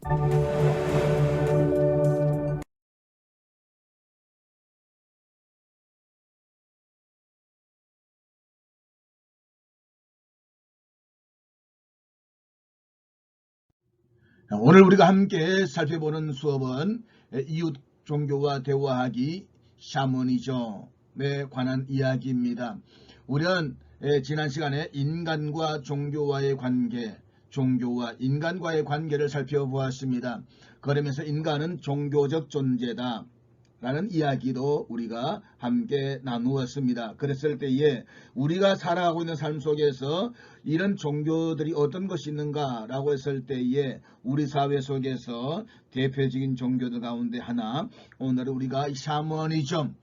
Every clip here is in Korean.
오늘 우리가 함께 살펴보는 수업은 이웃 종교와 대화하기 샤머니즘에 관한 이야기입니다. 우리는 지난 시간에 인간과 종교와의 관계, 종교와 인간과의 관계를 살펴보았습니다. 그러면서 인간은 종교적 존재다 라는 이야기도 우리가 함께 나누었습니다. 그랬을 때에 우리가 살아가고 있는 삶 속에서 이런 종교들이 어떤 것이 있는가 라고 했을 때에 우리 사회 속에서 대표적인 종교들 가운데 하나, 오늘 우리가 샤머니즘,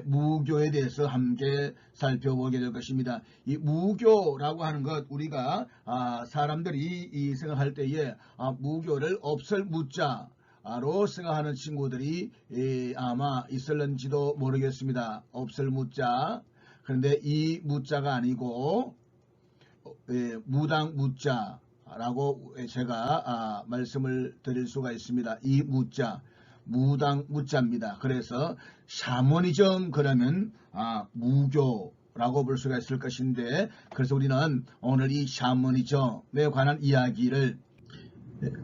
무교에 대해서 함께 살펴보게 될 것입니다. 이 무교라고 하는 것, 우리가 사람들이 생각할 때에 무교를 없을 무자 로 생각하는 친구들이 아마 있을는지도 모르겠습니다. 없을 무자. 그런데 이 무자가 아니고 무당 무자라고 제가 말씀을 드릴 수가 있습니다. 이 무자, 무당 무자입니다. 그래서 샤머니즘 그러면 무교라고 볼 수가 있을 것인데, 그래서 우리는 오늘 이 샤머니즘에 관한 이야기를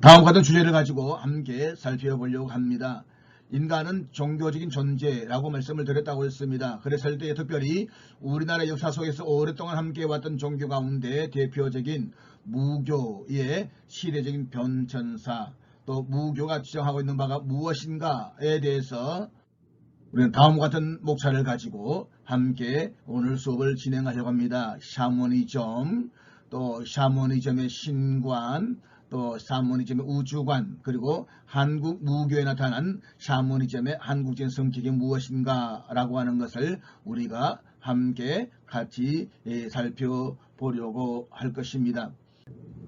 다음과 같은 주제를 가지고 함께 살펴보려고 합니다. 인간은 종교적인 존재라고 말씀을 드렸다고 했습니다. 그랬을 때 특별히 우리나라 역사 속에서 오랫동안 함께 왔던 종교 가운데 대표적인 무교의 시대적인 변천사, 또 무교가 주장하고 있는 바가 무엇인가에 대해서 우리는 다음과 같은 목차를 가지고 함께 오늘 수업을 진행하려고 합니다. 샤머니즘, 또 샤머니즘의 신관, 또 샤머니즘의 우주관, 그리고 한국 무교에 나타난 샤머니즘의 한국적인 성격이 무엇인가 라고 하는 것을 우리가 함께 같이 살펴보려고 할 것입니다.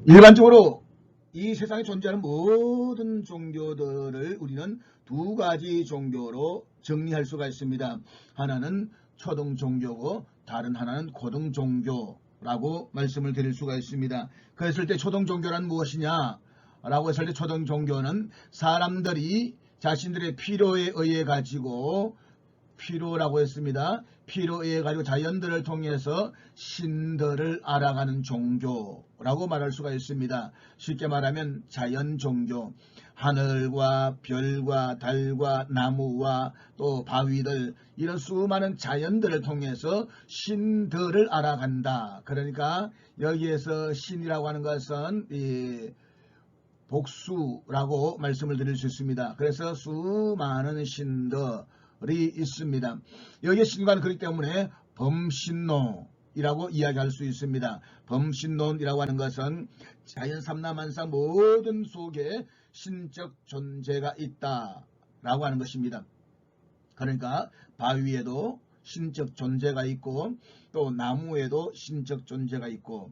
일반적으로 이 세상에 존재하는 모든 종교들을 우리는 두 가지 종교로 정리할 수가 있습니다. 하나는 초등 종교고 다른 하나는 고등 종교라고 말씀을 드릴 수가 있습니다. 그랬을 때 초등 종교란 무엇이냐 라고 했을 때 초등 종교는 사람들이 자신들의 필요에 의해 가지고, 필요라고 했습니다. 필요에 의해 가지고 자연들을 통해서 신들을 알아가는 종교라고 말할 수가 있습니다. 쉽게 말하면 자연 종교, 하늘과 별과 달과 나무와 또 바위들, 이런 수많은 자연들을 통해서 신들을 알아간다. 그러니까 여기에서 신이라고 하는 것은 복수라고 말씀을 드릴 수 있습니다. 그래서 수많은 신들이 있습니다. 여기에 신과는 그렇기 때문에 범신론이라고 이야기할 수 있습니다. 범신론이라고 하는 것은 자연 삼라만상 모든 속에 신적 존재가 있다라고 하는 것입니다. 그러니까 바위에도 신적 존재가 있고 또 나무에도 신적 존재가 있고,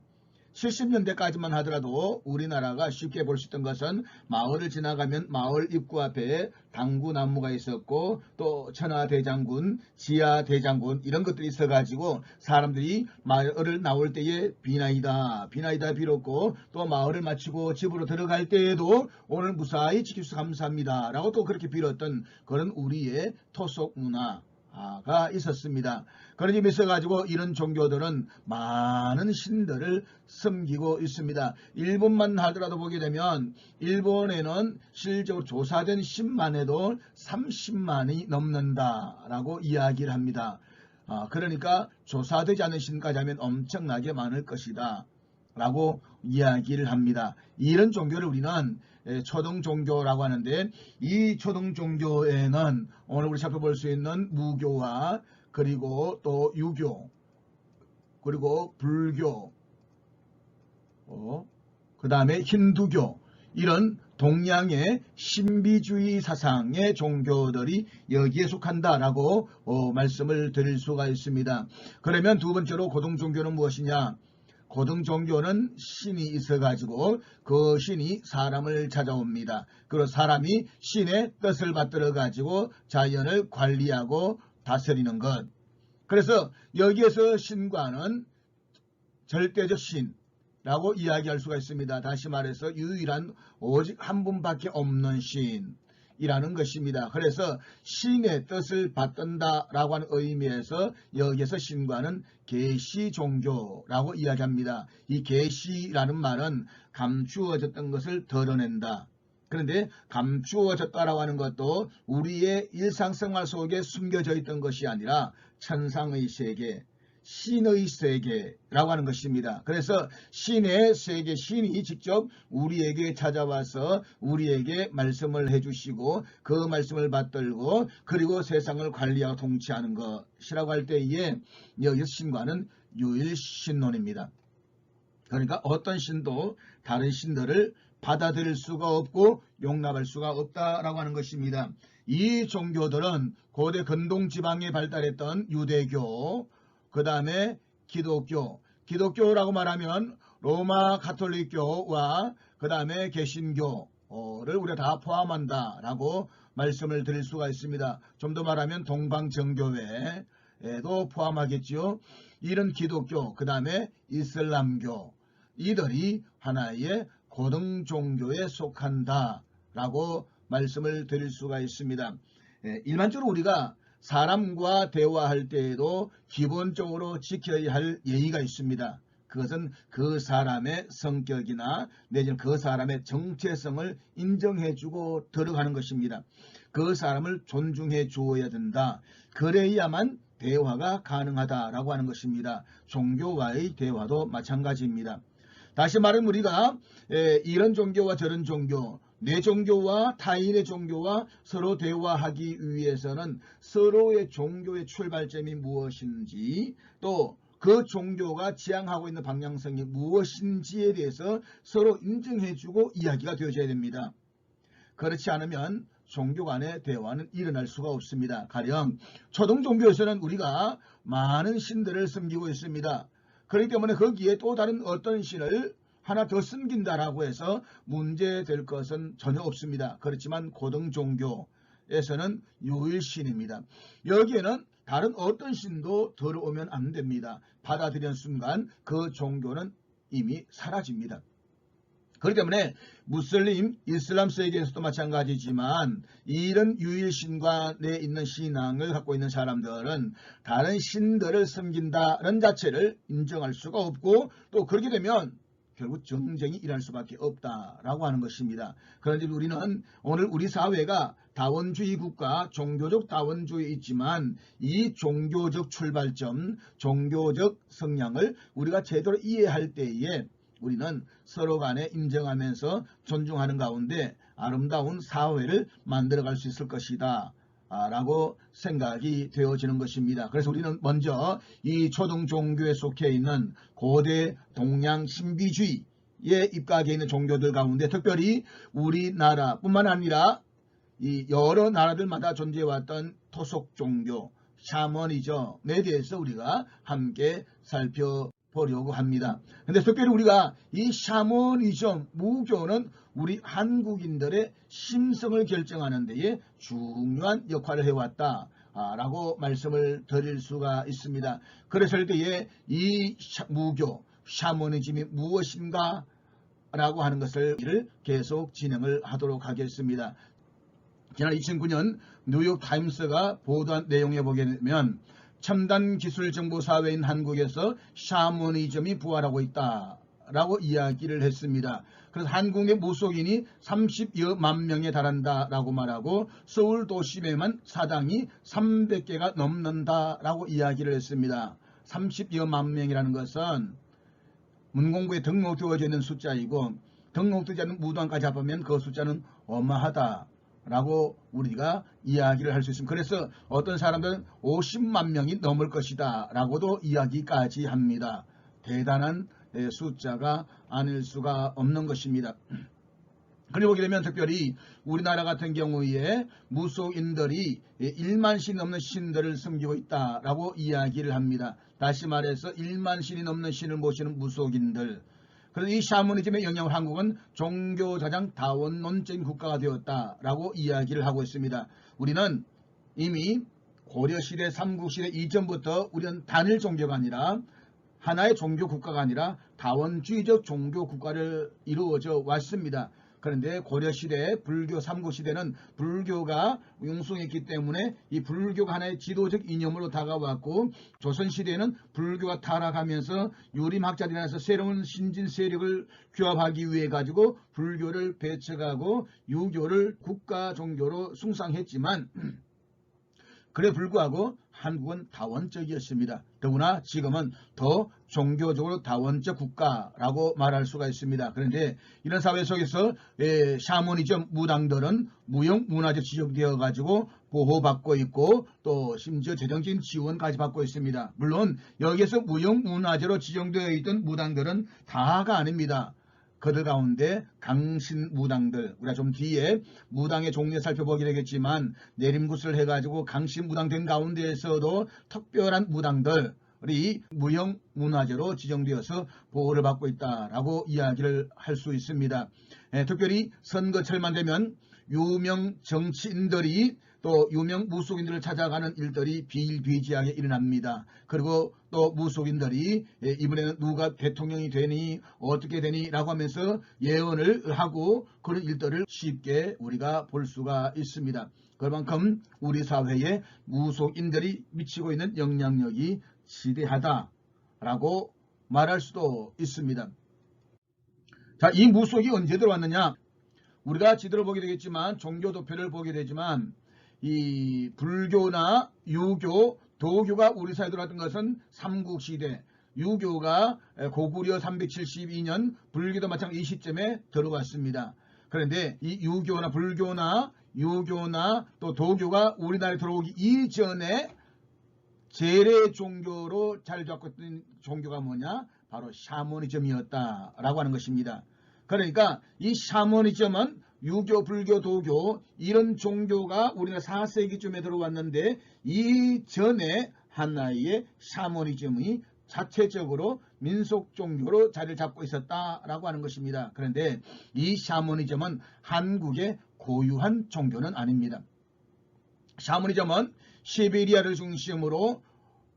70년대까지만 하더라도 우리나라가 쉽게 볼 수 있던 것은 마을을 지나가면 마을 입구 앞에 당구나무가 있었고 또 천하대장군, 지하대장군 이런 것들이 있어가지고 사람들이 마을을 나올 때에 비나이다 빌었고, 또 마을을 마치고 집으로 들어갈 때에도 오늘 무사히 지켜주셔서 감사합니다 라고 또 그렇게 빌었던 그런 우리의 토속 문화가 있었습니다. 그런 점이 있어가지고 이런 종교들은 많은 신들을 섬기고 있습니다. 일본만 하더라도 보게 되면 일본에는 실제로 조사된 신만 해도 30만이 넘는다라고 이야기를 합니다. 그러니까 조사되지 않은 신까지 하면 엄청나게 많을 것이다 라고 이야기를 합니다. 이런 종교를 우리는 초등 종교라고 하는데, 이 초등 종교에는 오늘 우리 살펴볼 수 있는 무교와 그리고 또 유교, 그리고 불교, 그 다음에 힌두교, 이런 동양의 신비주의 사상의 종교들이 여기에 속한다라고 말씀을 드릴 수가 있습니다. 그러면 두 번째로 고등 종교는 무엇이냐? 고등 종교는 신이 있어가지고 그 신이 사람을 찾아옵니다. 그리고 사람이 신의 뜻을 받들어가지고 자연을 관리하고 다스리는 것. 그래서 여기에서 신과는 절대적 신, 라고 이야기할 수가 있습니다. 다시 말해서 유일한 오직 한 분밖에 없는 신이라는 것입니다. 그래서 신의 뜻을 받든다 라고 하는 의미에서 여기에서 신과는 계시 종교라고 이야기합니다. 이 계시라는 말은 감추어졌던 것을 드러낸다. 그런데 감추어졌다라고 하는 것도 우리의 일상생활 속에 숨겨져 있던 것이 아니라 천상의 세계, 신의 세계라고 하는 것입니다. 그래서 신의 세계, 신이 직접 우리에게 찾아와서 우리에게 말씀을 해주시고 그 말씀을 받들고 그리고 세상을 관리하고 통치하는 것이라고 할 때에 여기서 신과는 유일신론입니다. 그러니까 어떤 신도 다른 신들을 받아들일 수가 없고 용납할 수가 없다라고 하는 것입니다. 이 종교들은 고대 근동지방에 발달했던 유대교, 그 다음에 기독교라고 말하면 로마 가톨릭교와 그 다음에 개신교를 우리가 다 포함한다라고 말씀을 드릴 수가 있습니다. 좀 더 말하면 동방정교회에도 포함하겠죠. 이런 기독교, 그 다음에 이슬람교, 이들이 하나의 고등종교에 속한다라고 말씀을 드릴 수가 있습니다. 일반적으로 우리가 사람과 대화할 때에도 기본적으로 지켜야 할 예의가 있습니다. 그것은 그 사람의 성격이나 내지는 그 사람의 정체성을 인정해주고 들어가는 것입니다. 그 사람을 존중해 주어야 된다. 그래야만 대화가 가능하다라고 하는 것입니다. 종교와의 대화도 마찬가지입니다. 다시 말하면 우리가 이런 종교와 저런 종교, 내 종교와 타인의 종교와 서로 대화하기 위해서는 서로의 종교의 출발점이 무엇인지 또 그 종교가 지향하고 있는 방향성이 무엇인지에 대해서 서로 인정해주고 이야기가 되어져야 됩니다. 그렇지 않으면 종교 간의 대화는 일어날 수가 없습니다. 가령 초등 종교에서는 우리가 많은 신들을 섬기고 있습니다. 그렇기 때문에 거기에 또 다른 어떤 신을 하나 더 섬긴다라고 해서 문제될 것은 전혀 없습니다. 그렇지만 고등종교에서는 유일신입니다. 여기에는 다른 어떤 신도 들어오면 안 됩니다. 받아들이는 순간 그 종교는 이미 사라집니다. 그렇기 때문에 무슬림, 이슬람 세계에서도 마찬가지지만 이런 유일신과 내 있는 신앙을 갖고 있는 사람들은 다른 신들을 섬긴다는 자체를 인정할 수가 없고 또 그렇게 되면 결국 전쟁이 일어날 수밖에 없다라고 하는 것입니다. 그런데 우리는 오늘 우리 사회가 다원주의 국가, 종교적 다원주의 있지만 이 종교적 출발점, 종교적 성향을 우리가 제대로 이해할 때에 우리는 서로 간에 인정하면서 존중하는 가운데 아름다운 사회를 만들어갈 수 있을 것이다 라고 생각이 되어지는 것입니다. 그래서 우리는 먼저 이 초등 종교에 속해 있는 고대 동양 신비주의에 입각해 있는 종교들 가운데 특별히 우리나라뿐만 아니라 이 여러 나라들마다 존재해왔던 토속 종교, 샤머니즘에 대해서 우리가 함께 살펴보려고 합니다. 근데 특별히 우리가 이 샤머니즘, 무교는 우리 한국인들의 심성을 결정하는 데에 중요한 역할을 해왔다 라고 말씀을 드릴 수가 있습니다. 그랬을 때에 이 무교, 샤머니즘이 무엇인가 라고 하는 것을 계속 진행을 하도록 하겠습니다. 지난 2009년 뉴욕타임스가 보도한 내용에 보게 되면 첨단 기술 정보 사회인 한국에서 샤머니즘이 부활하고 있다라고 이야기를 했습니다. 그래서 한국의 무속인이 30여만 명에 달한다라고 말하고 서울 도심에만 사당이 300개가 넘는다라고 이야기를 했습니다. 30여만 명이라는 것은 문공부에 등록되어져 있는 숫자이고 등록되지 않은 무당까지 합하면 그 숫자는 어마하다. 라고 우리가 이야기를 할 수 있습니다. 그래서 어떤 사람들은 50만 명이 넘을 것이다 라고도 이야기까지 합니다. 대단한 숫자가 아닐 수가 없는 것입니다. 그리고 보게 되면 특별히 우리나라 같은 경우에 무속인들이 1만 신이 넘는 신들을 섬기고 있다라고 이야기를 합니다. 다시 말해서 1만 신이 넘는 신을 모시는 무속인들. 그래서 이 샤머니즘의 영향을 한국은 종교자장 다원론적인 국가가 되었다라고 이야기를 하고 있습니다. 우리는 이미 고려시대, 삼국시대 이전부터 우리는 단일 종교가 아니라 하나의 종교 국가가 아니라 다원주의적 종교 국가를 이루어져 왔습니다. 그런데 고려시대 불교 삼국시대는 불교가 융성했기 때문에 이 불교가 하나의 지도적 이념으로 다가왔고, 조선시대에는 불교가 타락하면서 유림학자들이라서 새로운 신진 세력을 규합하기 위해 가지고 불교를 배척하고 유교를 국가 종교로 숭상했지만 그래 불구하고 한국은 다원적이었습니다. 더구나 지금은 더 종교적으로 다원적 국가라고 말할 수가 있습니다. 그런데 이런 사회 속에서 샤머니즘 무당들은 무형문화재 지정되어 가지고 보호받고 있고 또 심지어 재정적인 지원까지 받고 있습니다. 물론 여기에서 무형문화재로 지정되어 있던 무당들은 다가 아닙니다. 그들 가운데 강신 무당들, 우리가 좀 뒤에 무당의 종류 살펴보게 되겠지만 내림굿을 해가지고 강신 무당 된 가운데에서도 특별한 무당들이 무형 문화재로 지정되어서 보호를 받고 있다라고 이야기를 할 수 있습니다. 특별히 선거철만 되면 유명 정치인들이 또 유명 무속인들을 찾아가는 일들이 비일비재하게 일어납니다. 그리고 또 무속인들이 이번에는 누가 대통령이 되니 어떻게 되니 라고 하면서 예언을 하고 그런 일들을 쉽게 우리가 볼 수가 있습니다. 그만큼 우리 사회에 무속인들이 미치고 있는 영향력이 지대하다라고 말할 수도 있습니다. 자, 이 무속이 언제 들어왔느냐? 우리가 지도를 보게 되겠지만 종교도표를 보게 되지만 이 불교나 유교, 도교가 우리 사회에 들어왔던 것은 삼국시대, 유교가 고구려 372년, 불교도 마찬가지 이 시점에 들어왔습니다. 그런데 이 유교나 불교나 유교나 또 도교가 우리나라에 들어오기 이전에 재래 종교로 자리 잡고 있던 종교가 뭐냐? 바로 샤머니즘이었다라고 하는 것입니다. 그러니까 이 샤머니즘은 유교, 불교, 도교 이런 종교가 우리나라 4세기쯤에 들어왔는데 이전에 하나의 샤머니즘이 자체적으로 민속 종교로 자리를 잡고 있었다라고 하는 것입니다. 그런데 이 샤머니즘은 한국의 고유한 종교는 아닙니다. 샤머니즘은 시베리아를 중심으로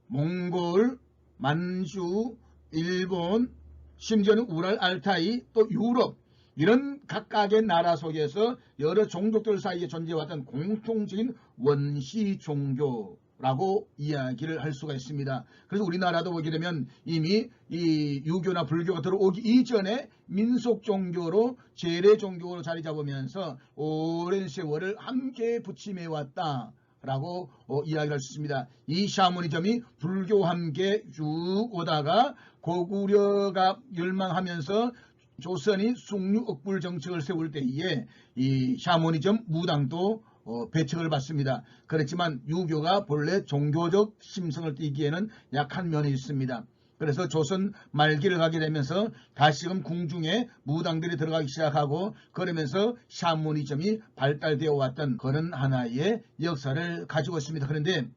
몽골, 만주, 일본, 심지어는 우랄, 알타이, 또 유럽 이런 각각의 나라 속에서 여러 종족들 사이에 존재해왔던 공통적인 원시 종교라고 이야기를 할 수가 있습니다. 그래서 우리나라도 보게 되면 이미 이 유교나 불교가 들어오기 이전에 민속 종교로 재래 종교로 자리 잡으면서 오랜 세월을 함께 부침해왔다 라고 이야기를 할 수 있습니다. 이 샤머니즘이 불교와 함께 쭉 오다가 고구려가 멸망하면서 조선이 숭유억불 정책을 세울 때에 이 샤머니즘 무당도 배척을 받습니다. 그렇지만 유교가 본래 종교적 심성을 띠기에는 약한 면이 있습니다. 그래서 조선 말기를 가게 되면서 다시금 궁중에 무당들이 들어가기 시작하고 그러면서 샤머니즘이 발달되어 왔던 그런 하나의 역사를 가지고 있습니다. 그런데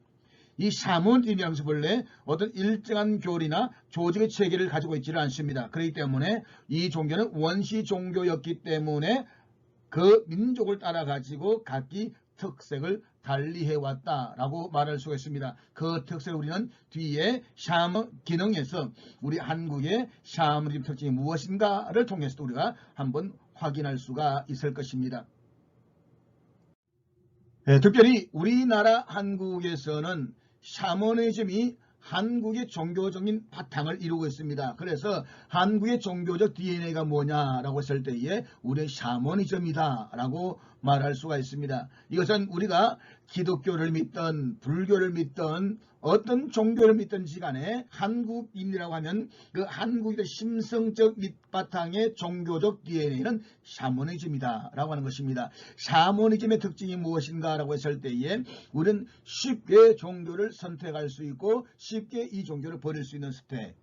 이 샤머니즘이라는 것이 본래 어떤 일정한 교리나 조직의 체계를 가지고 있지를 않습니다. 그렇기 때문에 이 종교는 원시 종교였기 때문에 그 민족을 따라 가지고 각기 특색을 달리해왔다라고 말할 수가 있습니다. 그 특색을 우리는 뒤에 샤머 기능에서 우리 한국의 샤머니즘 특징이 무엇인가를 통해서 우리가 한번 확인할 수가 있을 것입니다. 특별히 우리나라 한국에서는 샤머니즘이 한국의 종교적인 바탕을 이루고 있습니다. 그래서 한국의 종교적 DNA가 뭐냐라고 했을 때에 우리는 샤머니즘이다 라고 말할 수가 있습니다. 이것은 우리가 기독교를 믿든 불교를 믿든 어떤 종교를 믿든지 간에 한국인이라고 하면 그 한국의 심성적 밑바탕의 종교적 DNA는 샤머니즘이다 라고 하는 것입니다. 샤머니즘의 특징이 무엇인가 라고 했을 때에 우리는 쉽게 종교를 선택할 수 있고 쉽게 이 종교를 버릴 수 있는 스택.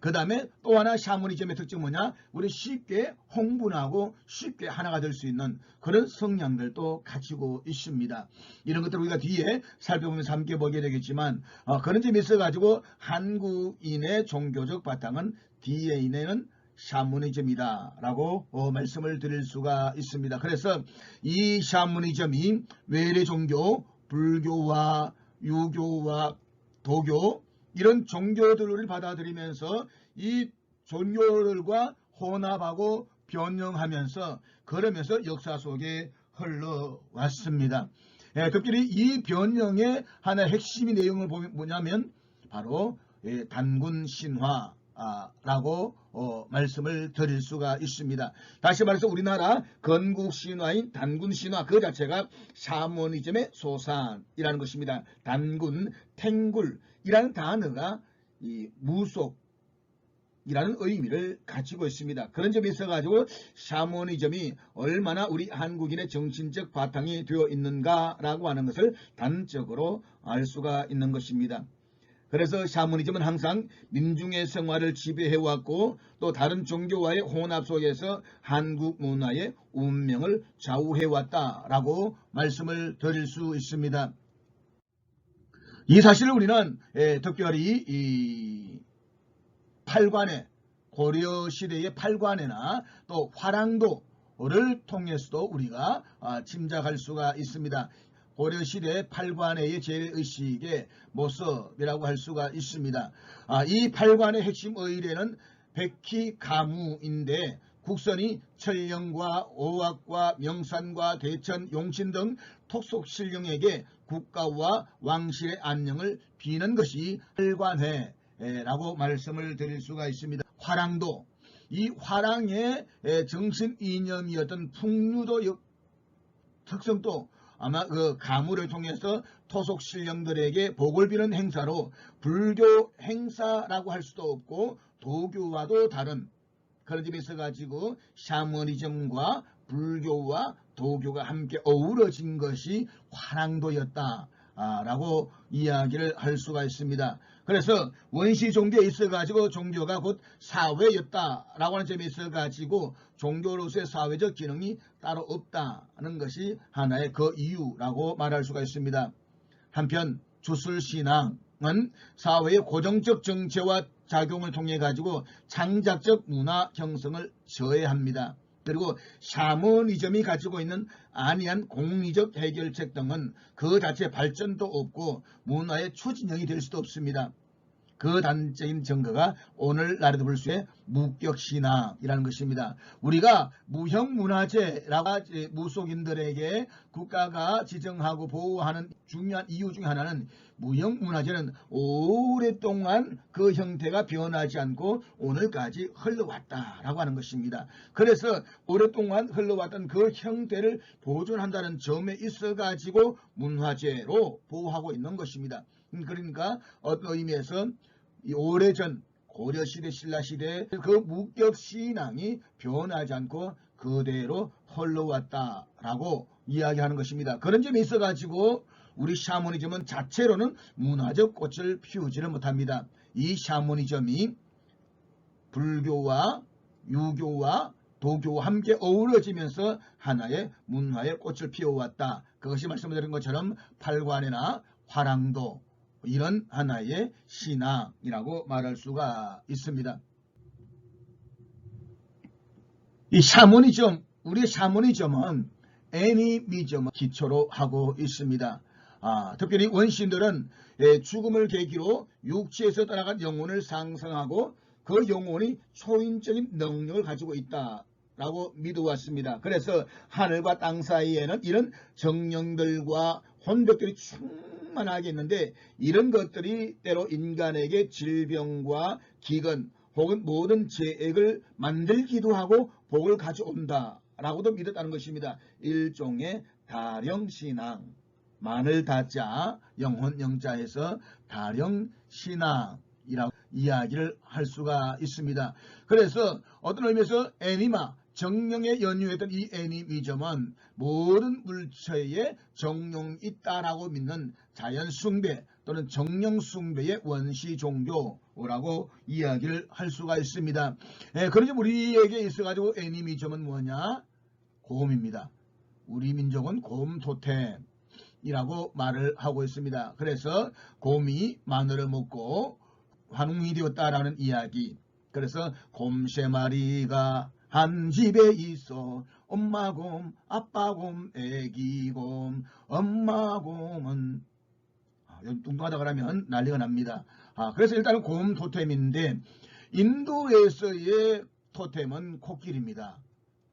그 다음에 또 하나 샤머니즘의 특징은 뭐냐? 우리 쉽게 홍분하고 쉽게 하나가 될 수 있는 그런 성향들도 가지고 있습니다. 이런 것들을 우리가 뒤에 살펴보면서 함께 보게 되겠지만 그런 점이 있어가지고 한국인의 종교적 바탕은 DNA는 샤머니즘이다 라고 말씀을 드릴 수가 있습니다. 그래서 이 샤머니즘이 외래 종교, 불교와 유교와 도교 이런 종교들을 받아들이면서 이 종교들과 혼합하고 변형하면서 그러면서 역사 속에 흘러왔습니다. 특별히 이 변형의 하나의 핵심의 내용을 보면 뭐냐면 바로 단군 신화라고 말씀을 드릴 수가 있습니다. 다시 말해서 우리나라 건국 신화인 단군 신화 그 자체가 샤머니즘의 소산이라는 것입니다. 단군, 탱굴이라는 단어가 이 무속 이라는 의미를 가지고 있습니다. 그런 점이 있어가지고 샤머니즘이 얼마나 우리 한국인의 정신적 바탕이 되어 있는가라고 하는 것을 단적으로 알 수가 있는 것입니다. 그래서 샤머니즘은 항상 민중의 생활을 지배해왔고 또 다른 종교와의 혼합 속에서 한국 문화의 운명을 좌우해왔다라고 말씀을 드릴 수 있습니다. 이 사실을 우리는 특별히 이 팔관에 고려시대의 팔관에나 또 화랑도를 통해서도 우리가 짐작할 수가 있습니다. 고려시대 팔관의 제의식의 모습이라고 할 수가 있습니다. 이 팔관의 핵심 의례는 백희가무인데 국선이 천령과 오악과 명산과 대천, 용신 등 톡속신령에게 국가와 왕실의 안녕을 비는 것이 팔관회 라고 말씀을 드릴 수가 있습니다. 화랑도, 이 화랑의 정신 이념이었던 풍류도 특성도 아마 그 가무를 통해서 토속 신령들에게 복을 비는 행사로 불교 행사라고 할 수도 없고 도교와도 다른 그런 점이 있어가지고 샤머니즘과 불교와 도교가 함께 어우러진 것이 화랑도였다라고 이야기를 할 수가 있습니다. 그래서 원시 종교에 있어가지고 종교가 곧 사회였다라고 하는 점이 있어가지고 종교로서의 사회적 기능이 따로 없다는 것이 하나의 그 이유라고 말할 수가 있습니다. 한편 주술신앙은 사회의 고정적 정체와 작용을 통해 가지고 창작적 문화 형성을 저해합니다. 그리고 샤머니즘이 가지고 있는 안이한 공리적 해결책 등은 그 자체 발전도 없고 문화의 추진력이 될 수도 없습니다. 그 단적인 증거가 오늘날에도 볼 수 있는 무격신앙이라는 것입니다. 우리가 무형문화재라고 무속인들에게 국가가 지정하고 보호하는 중요한 이유 중 하나는 무형문화재는 오랫동안 그 형태가 변하지 않고 오늘까지 흘러왔다라고 하는 것입니다. 그래서 오랫동안 흘러왔던 그 형태를 보존한다는 점에 있어가지고 문화재로 보호하고 있는 것입니다. 그러니까 어떤 의미에서 이 오래전 고려시대 신라시대 그 무격신앙이 변하지 않고 그대로 흘러왔다라고 이야기하는 것입니다. 그런 점이 있어가지고 우리 샤머니즘은 자체로는 문화적 꽃을 피우지를 못합니다. 이 샤머니즘이 불교와 유교와 도교와 함께 어우러지면서 하나의 문화의 꽃을 피워왔다. 그것이 말씀드린 것처럼 팔관이나 화랑도 이런 하나의 신앙이라고 말할 수가 있습니다. 이 샤머니즘, 우리의 샤머니즘은 애니미즘을 기초로 하고 있습니다. 특별히 원시인들은 죽음을 계기로 육체에서 떠나간 영혼을 상상하고 그 영혼이 초인적인 능력을 가지고 있다라고 믿어왔습니다. 그래서 하늘과 땅 사이에는 이런 정령들과 혼벽들이 충만하게 있는데 이런 것들이 때로 인간에게 질병과 기근 혹은 모든 재액을 만들기도 하고 복을 가져온다라고도 믿었다는 것입니다. 일종의 다령신앙, 마늘 다자 영혼 영자에서 다령신앙이라고 이야기를 할 수가 있습니다. 그래서 어떤 의미에서 애니마 정령에 연유했던 이 애니미즘은 모든 물체에 정령이 있다라고 믿는 자연 숭배 또는 정령 숭배의 원시 종교라고 이야기를 할 수가 있습니다. 그러지 우리에게 있어가지고 애니미즘은 뭐냐? 곰입니다. 우리 민족은 곰 토템이라고 말을 하고 있습니다. 그래서 곰이 마늘을 먹고 환웅이 되었다라는 이야기. 그래서 곰 3마리가 한 집에 있어 엄마곰, 아빠곰, 애기곰. 엄마곰은 뚱뚱하다 그러면 난리가 납니다. 그래서 일단은 곰 토템인데 인도에서의 토템은 코끼리입니다.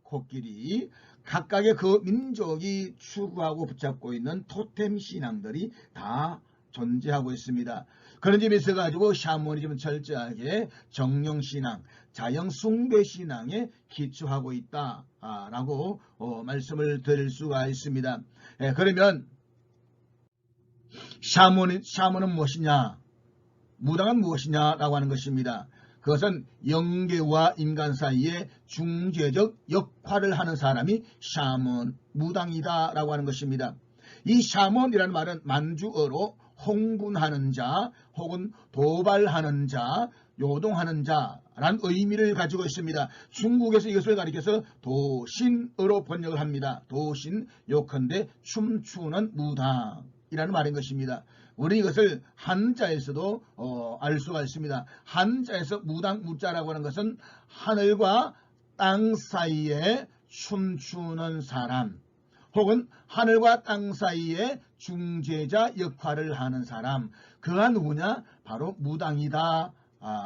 코끼리. 각각의 그 민족이 추구하고 붙잡고 있는 토템 신앙들이 다 존재하고 있습니다. 그런 점에 있어 가지고 샤머니즘은 철저하게 정령신앙, 자연숭배신앙에 기초하고 있다라고 말씀을 드릴 수가 있습니다. 그러면 샤먼은 무엇이냐, 무당은 무엇이냐라고 하는 것입니다. 그것은 영계와 인간 사이에 중재적 역할을 하는 사람이 샤먼, 무당이다라고 하는 것입니다. 이 샤먼이라는 말은 만주어로 홍분하는 자 혹은 도발하는 자, 요동하는 자라는 의미를 가지고 있습니다. 중국에서 이것을 가리켜서 도신으로 번역을 합니다. 도신, 요컨대 춤추는 무당이라는 말인 것입니다. 우리 이것을 한자에서도 알 수가 있습니다. 한자에서 무당, 무자라고 하는 것은 하늘과 땅 사이에 춤추는 사람, 혹은 하늘과 땅 사이에 중재자 역할을 하는 사람, 그가 누구냐? 바로 무당이다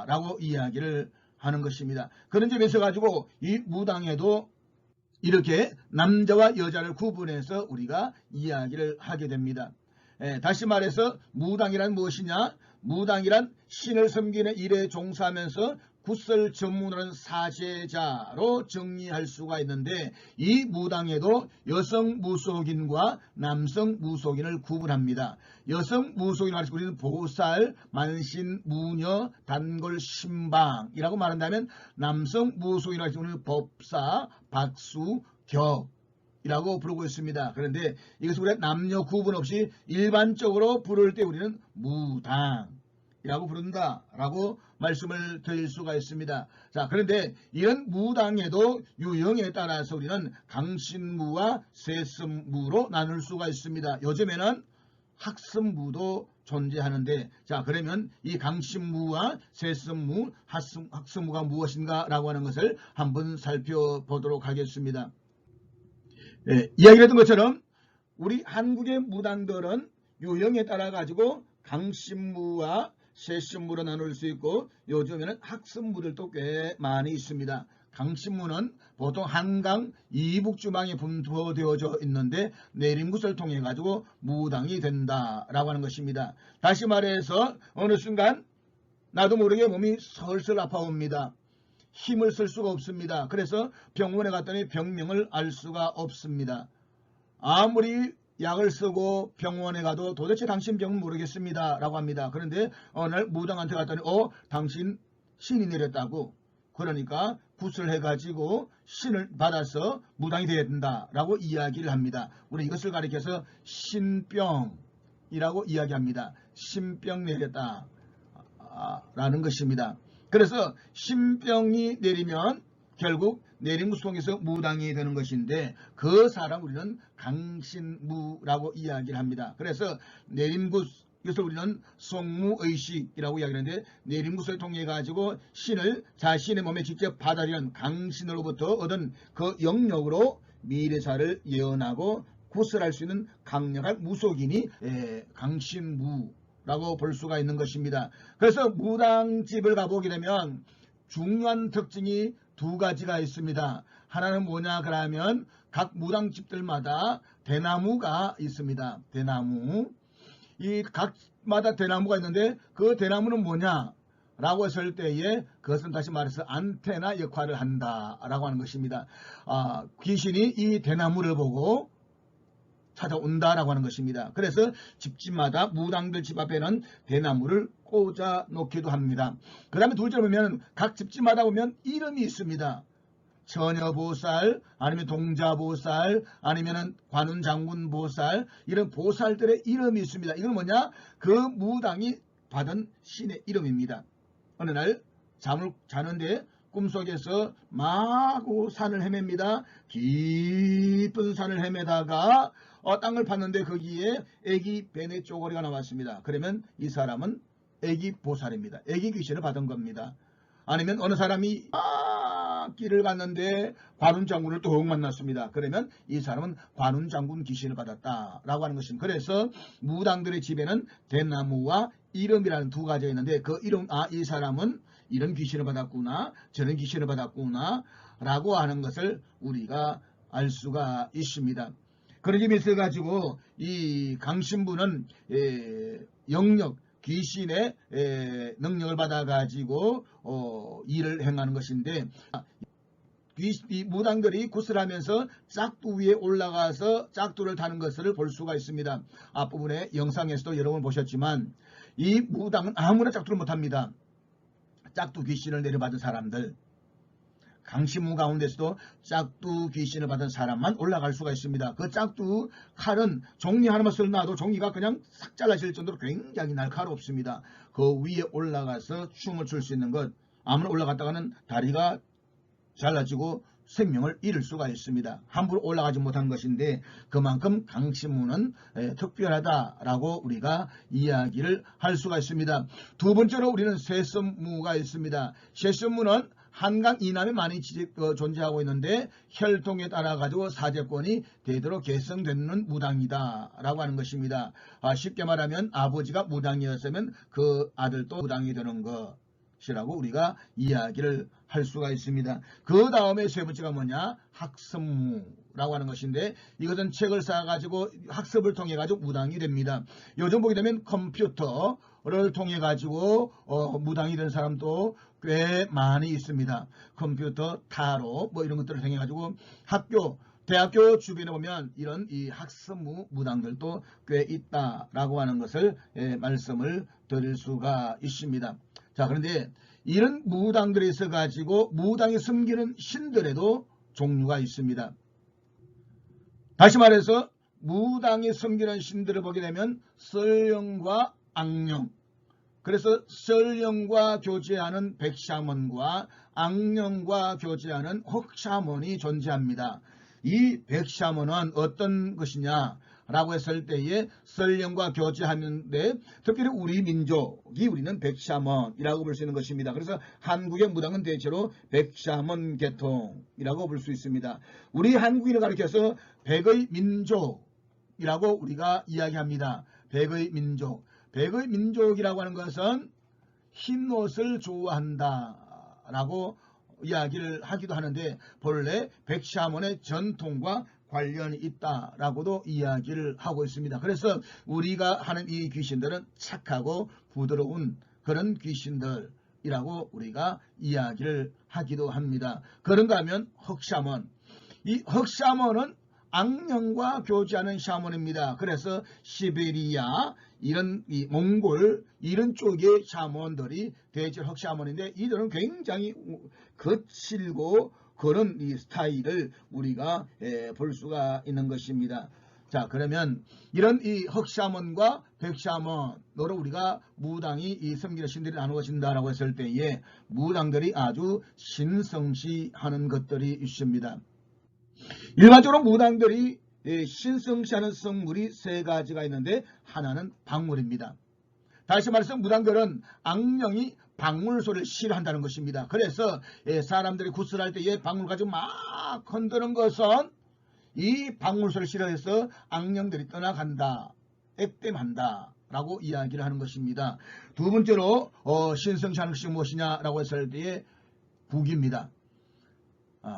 라고 이야기를 하는 것입니다. 그런 점에서 가지고 이 무당에도 이렇게 남자와 여자를 구분해서 우리가 이야기를 하게 됩니다. 다시 말해서 무당이란 무엇이냐? 무당이란 신을 섬기는 일에 종사하면서 구설 전문하는 사제자로 정리할 수가 있는데, 이 무당에도 여성 무속인과 남성 무속인을 구분합니다. 여성 무속인을 말해서 우리는 보살, 만신, 무녀, 단골, 신방이라고 말한다면, 남성 무속인을 말해서 우리는 법사, 박수, 격 이라고 부르고 있습니다. 그런데 이것을 우리가 남녀 구분 없이 일반적으로 부를 때 우리는 무당이라고 부른다라고 말씀을 드릴 수가 있습니다. 자, 그런데 이런 무당에도 유형에 따라서 우리는 강신무와 세습무로 나눌 수가 있습니다. 요즘에는 학습무도 존재하는데, 자, 그러면 이 강신무와 세습무, 학습무가 무엇인가 라고 하는 것을 한번 살펴보도록 하겠습니다. 이야기를 했던 것처럼 우리 한국의 무당들은 유형에 따라 가지고 강신무와 세신무로 나눌 수 있고, 요즘에는 학습무들도 꽤 많이 있습니다. 강신무는 보통 한강 이북주방에 분포되어져 있는데 내림굿을 통해 가지고 무당이 된다라고 하는 것입니다. 다시 말해서 어느 순간 나도 모르게 몸이 설설 아파옵니다. 힘을 쓸 수가 없습니다. 그래서 병원에 갔더니 병명을 알 수가 없습니다. 아무리 약을 쓰고 병원에 가도 도대체 당신 병은 모르겠습니다 라고 합니다. 그런데 어느 날 무당한테 갔더니 당신 신이 내렸다고, 그러니까 굿을 해가지고 신을 받아서 무당이 되어야 된다 라고 이야기를 합니다. 우리 이것을 가리켜서 신병이라고 이야기합니다. 신병 내렸다 라는 것입니다. 그래서 신병이 내리면 결국 내림굿 통해서 무당이 되는 것인데, 그 사람 우리는 강신무라고 이야기를 합니다. 그래서 내림굿, 이것을 우리는 송무의식이라고 이야기하는데, 내림굿을 통해 가지고 신을 자신의 몸에 직접 받아들이는 강신으로부터 얻은 그 영역으로 미래사를 예언하고 구설할 수 있는 강력한 무속인이 강신무라고 볼 수가 있는 것입니다. 그래서 무당집을 가보게 되면 중요한 특징이 두 가지가 있습니다. 하나는 뭐냐 그러면 각 무당집들마다 대나무가 있습니다. 대나무. 이 각마다 대나무가 있는데 그 대나무는 뭐냐 라고 했을 때에 그것은 다시 말해서 안테나 역할을 한다라고 하는 것입니다. 귀신이 이 대나무를 보고 찾아온다라고 하는 것입니다. 그래서 집집마다 무당들 집 앞에는 대나무를 꽂아 놓기도 합니다. 그 다음에 둘째로 보면 각 집집마다 보면 이름이 있습니다. 처녀보살, 아니면 동자보살, 아니면 관운장군보살, 이런 보살들의 이름이 있습니다. 이건 뭐냐? 그 무당이 받은 신의 이름입니다. 어느 날 잠을 자는데 꿈속에서 마구 산을 헤맵니다. 깊은 산을 헤매다가 땅을 팠는데 거기에 애기 뱀의 쪼가리가 나왔습니다. 그러면 이 사람은 애기 보살입니다. 애기 귀신을 받은 겁니다. 아니면 어느 사람이 길을 갔는데 관운장군을 또 만났습니다. 그러면 이 사람은 관운장군 귀신을 받았다라고 하는 것입니다. 그래서 무당들의 집에는 대나무와 이름이라는 두 가지가 있는데 그 이름, 이 사람은 이런 귀신을 받았구나, 저런 귀신을 받았구나 라고 하는 것을 우리가 알 수가 있습니다. 그런 점이 있어가지고 이 강신부는 영역, 귀신의 능력을 받아가지고 일을 행하는 것인데, 이 무당들이 구슬하면서 짝두 위에 올라가서 짝두를 타는 것을 볼 수가 있습니다. 앞부분에 영상에서도 여러분 보셨지만 이 무당은 아무나 짝두를 못합니다. 짝두 귀신을 내려받은 사람들, 강신무 가운데서도 짝두 귀신을 받은 사람만 올라갈 수가 있습니다. 그 짝두 칼은 종이 하나만 썰어놔도 종이가 그냥 싹 잘라질 정도로 굉장히 날카롭습니다. 그 위에 올라가서 춤을 출 수 있는 것, 아무나 올라갔다가는 다리가 잘라지고 생명을 잃을 수가 있습니다. 함부로 올라가지 못하는 것인데 그만큼 강신무는 특별하다라고 우리가 이야기를 할 수가 있습니다. 두 번째로 우리는 쇠선무가 있습니다. 쇠선무는 한강 이남에 많이 존재하고 있는데 혈통에 따라 가지고 사제권이 대대로 계승되는 무당이다 라고 하는 것입니다. 쉽게 말하면 아버지가 무당이었으면 그 아들도 무당이 되는 것이라고 우리가 이야기를 할 수가 있습니다. 그 다음에 세 번째가 뭐냐, 학습무라고 하는 것인데 이것은 책을 쌓아가지고 학습을 통해 가지고 무당이 됩니다. 요즘 보게 되면 컴퓨터를 통해 가지고 무당이 된 사람도 꽤 많이 있습니다. 컴퓨터, 타로 뭐 이런 것들을 통해 가지고 학교, 대학교 주변에 보면 이런 이 학습무 무당들도 꽤 있다라고 하는 것을 말씀을 드릴 수가 있습니다. 자, 그런데 이런 무당들이 있어 가지고 무당이 섬기는 신들에도 종류가 있습니다. 다시 말해서 무당이 섬기는 신들을 보게 되면 썰령과 악령, 그래서 썰령과 교제하는 백샤먼과 악령과 교제하는 흑샤먼이 존재합니다. 이 백샤먼은 어떤 것이냐 라고 했을 때에 썰령과 교제하는데 특별히 우리 민족이 우리는 백샤먼이라고 볼 수 있는 것입니다. 그래서 한국의 무당은 대체로 백샤먼 계통이라고 볼 수 있습니다. 우리 한국인을 가리켜서 백의 민족이라고 우리가 이야기합니다. 백의 민족. 백의 민족이라고 하는 것은 흰 옷을 좋아한다 라고 이야기를 하기도 하는데 본래 백샤먼의 전통과 관련이 있다라고도 이야기를 하고 있습니다. 그래서 우리가 하는 이 귀신들은 착하고 부드러운 그런 귀신들이라고 우리가 이야기를 하기도 합니다. 그런가 하면 흑샤먼, 이 흑샤먼은 악령과 교제하는 샤먼입니다. 그래서 시베리아, 이런 이 몽골 이런 쪽의 샤먼들이 대체로 흑샤먼인데 이들은 굉장히 거칠고 그런 이 스타일을 우리가 볼 수가 있는 것입니다. 자, 그러면 이런 이 흑샤먼과 백샤먼으로 우리가 무당이 이 섬기는 신들이 나누어진다라고 했을 때에 무당들이 아주 신성시하는 것들이 있습니다. 일반적으로 무당들이 신성시하는 성물이 세 가지가 있는데 하나는 박물입니다. 다시 말해서 무당들은 악령이 박물 소리를 싫어한다는 것입니다. 그래서 사람들이 구슬할 때에 박물 가지고 막 흔드는 것은 이 박물 소리를 싫어해서 악령들이 떠나간다, 액땜한다 라고 이야기를 하는 것입니다. 두 번째로 신성시하는 것이 무엇이냐라고 했을 때에 북입니다.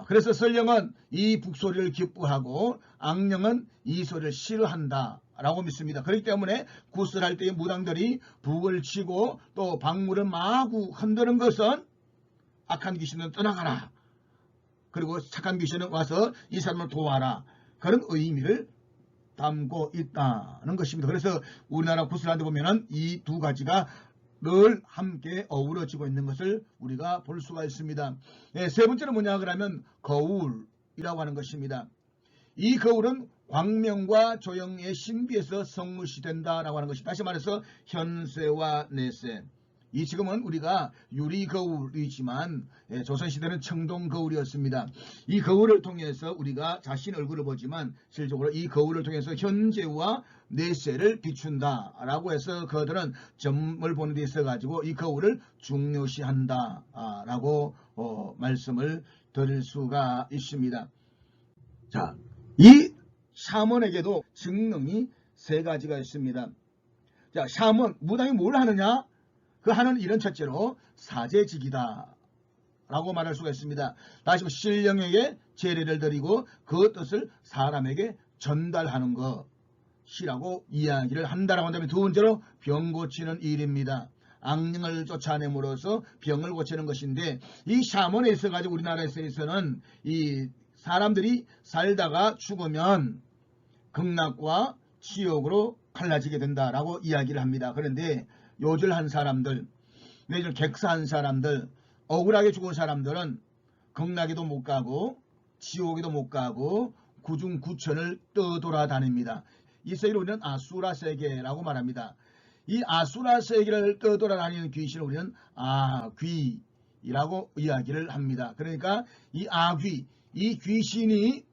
그래서 설령은 이 북소리를 기뻐하고 악령은 이 소리를 싫어한다 라고 믿습니다. 그렇기 때문에 구슬할 때의 무당들이 북을 치고 또 박물을 마구 흔드는 것은 악한 귀신은 떠나가라, 그리고 착한 귀신은 와서 이 사람을 도와라, 그런 의미를 담고 있다는 것입니다. 그래서 우리나라 구슬하는 데 보면은 이 두 가지가 늘 함께 어우러지고 있는 것을 우리가 볼 수가 있습니다. 세 번째는 뭐냐 그러면 거울이라고 하는 것입니다. 이 거울은 광명과 조형의 신비에서 성물시 된다라고 하는 것이, 다시 말해서 현세와 내세. 이 지금은 우리가 유리 거울이지만 조선시대는 청동 거울이었습니다. 이 거울을 통해서 우리가 자신 얼굴을 보지만 실질적으로 이 거울을 통해서 현재와 내세를 비춘다라고 해서 그들은 점을 보는 데 있어 가지고 이 거울을 중요시한다라고 말씀을 드릴 수가 있습니다. 자, 이 샤먼에게도 직능이 세 가지가 있습니다. 자, 샤먼, 무당이 뭘 하느냐? 그 하는 일은 첫째로 사제직이다 라고 말할 수가 있습니다. 다시 한번 신령에게 제례를 드리고 그 뜻을 사람에게 전달하는 것이라고 이야기를 한다라고 한다면, 두 번째로 병 고치는 일입니다. 악령을 쫓아냄으로써 병을 고치는 것인데, 이 샤먼에 있어가지고 우리나라에서는 이 사람들이 살다가 죽으면 극락과 지옥으로 갈라지게 된다라고 이야기를 합니다. 그런데 요절한 사람들, 내지는 객사한 사람들, 억울하게 죽은 사람들은 극락에도 못 가고 지옥에도 못 가고 구중구천을 떠돌아다닙니다. 이 세계를 우리는 아수라 세계라고 말합니다. 이 아수라 세계를 떠돌아다니는 귀신을 우리는 아귀라고 이야기를 합니다. 그러니까 이 아귀, 이 귀신이